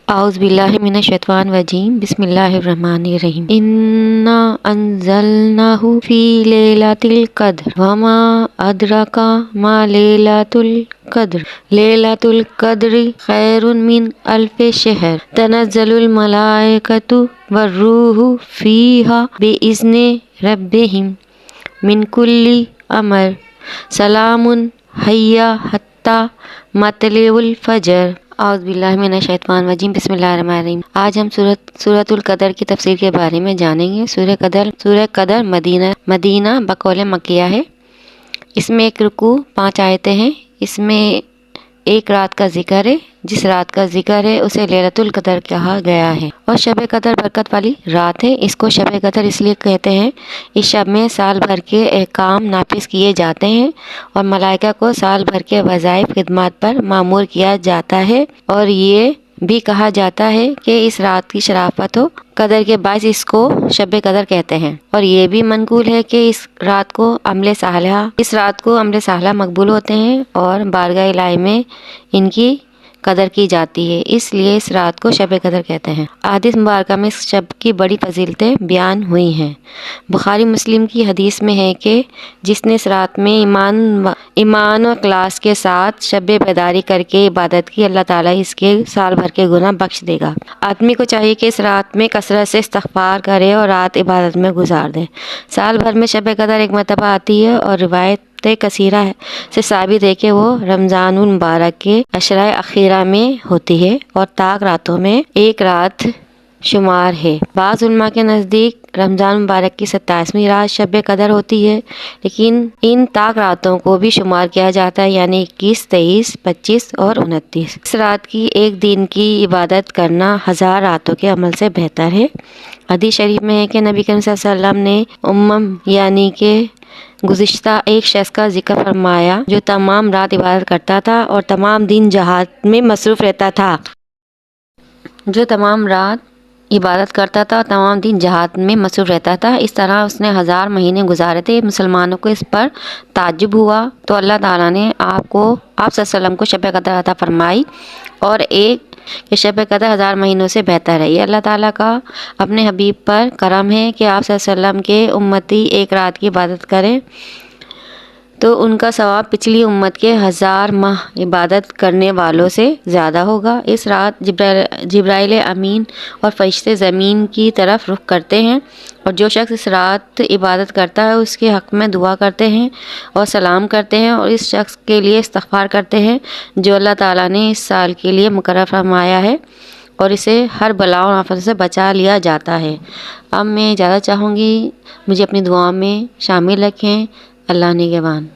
اعوذ باللہ من الشیطان الرجیم بسم اللہ الرحمن الرحیم انا انزلناہ فی لیلۃ القدر وما ادراک ما لیلۃ القدر لیلۃ القدر خیر من الف شہر تنزل الملائکۃ والروح فیہا بإذن ربہم من کل امر سلام ہی حتی مطلع الفجر۔ اعوذ باللہ من الشیطان الرجیم بسم اللہ الرحمن الرحیم۔ آج ہم سورۃ القدر کی تفسیر کے بارے میں جانیں گے۔ سورہ قدر مدینہ بقول مکیہ ہے۔ اس میں ایک رکوع 5 آیتیں ہیں۔ اس میں ایک رات کا ذکر ہے، جس رات کا ذکر ہے اسے لیلۃ القدر کہا گیا ہے، اور شب قدر برکت والی رات ہے۔ اس کو شب قدر اس لیے کہتے ہیں، اس شب میں سال بھر کے احکام نافذ کیے جاتے ہیں اور ملائکہ کو سال بھر کے وظائف خدمات پر مامور کیا جاتا ہے، اور یہ بھی کہا جاتا ہے کہ اس رات کی شرافت و قدر کے باعث اس کو شب قدر کہتے ہیں، اور یہ بھی منقول ہے کہ اس رات کو عمل صالحہ مقبول ہوتے ہیں اور بارگاہ الہی میں ان کی قدر کی جاتی ہے، اس لیے اس رات کو شب قدر کہتے ہیں۔ احادیث مبارکہ میں اس شب کی بڑی فضیلتیں بیان ہوئی ہیں۔ بخاری مسلم کی حدیث میں ہے کہ جس نے اس رات میں ایمان و اخلاص کے ساتھ شب بیداری کر کے عبادت کی، اللہ تعالیٰ اس کے سال بھر کے گناہ بخش دے گا۔ آدمی کو چاہیے کہ اس رات میں کثرت سے استغفار کرے اور رات عبادت میں گزار دے۔ سال بھر میں شب قدر ایک مرتبہ آتی ہے، اور روایت کثیرہ سے ثابت ہے کہ وہ رمضان المبارک کے عشرۂ اخیرہ میں ہوتی ہے اور طاق راتوں میں ایک رات شمار ہے۔ بعض علماء کے نزدیک رمضان مبارک کی 27ویں رات شب قدر ہوتی ہے، لیکن ان طاق راتوں کو بھی شمار کیا جاتا ہے، یعنی 21، 23، 25 اور 29۔ اس رات کی ایک دن کی عبادت کرنا 1000 راتوں کے عمل سے بہتر ہے۔ حدیث شریف میں ہے کہ نبی کریم صلی اللہ علیہ وسلم نے یعنی کہ گزشتہ ایک شخص کا ذکر فرمایا جو تمام رات عبادت کرتا تھا اور تمام دن جہاد میں مصروف رہتا تھا۔ اس طرح اس نے 1000 مہینے گزارے تھے۔ مسلمانوں کو اس پر تعجب ہوا تو اللہ تعالیٰ نے آپ صلی اللہ علیہ وسلم کو شب قدر عطا فرمائی، اور ایک کہ شب قدر 1000 مہینوں سے بہتر ہے۔ یہ اللہ تعالیٰ کا اپنے حبیب پر کرم ہے کہ آپ صلی اللہ علیہ وسلم کے امتی ایک رات کی عبادت کریں تو ان کا ثواب پچھلی امت کے 1000 ماہ عبادت کرنے والوں سے زیادہ ہوگا۔ اس رات جبرائیل امین اور فرشتے زمین کی طرف رخ کرتے ہیں، اور جو شخص اس رات عبادت کرتا ہے اس کے حق میں دعا کرتے ہیں اور سلام کرتے ہیں، اور اس شخص کے لیے استغفار کرتے ہیں جو اللہ تعالیٰ نے اس سال کے لیے مقرر فرمایا ہے، اور اسے ہر بلا و آفت سے بچا لیا جاتا ہے۔ اب میں اجازت چاہوں گی، مجھے اپنی دعاؤں میں شامل رکھیں۔ اللہ نگہبان۔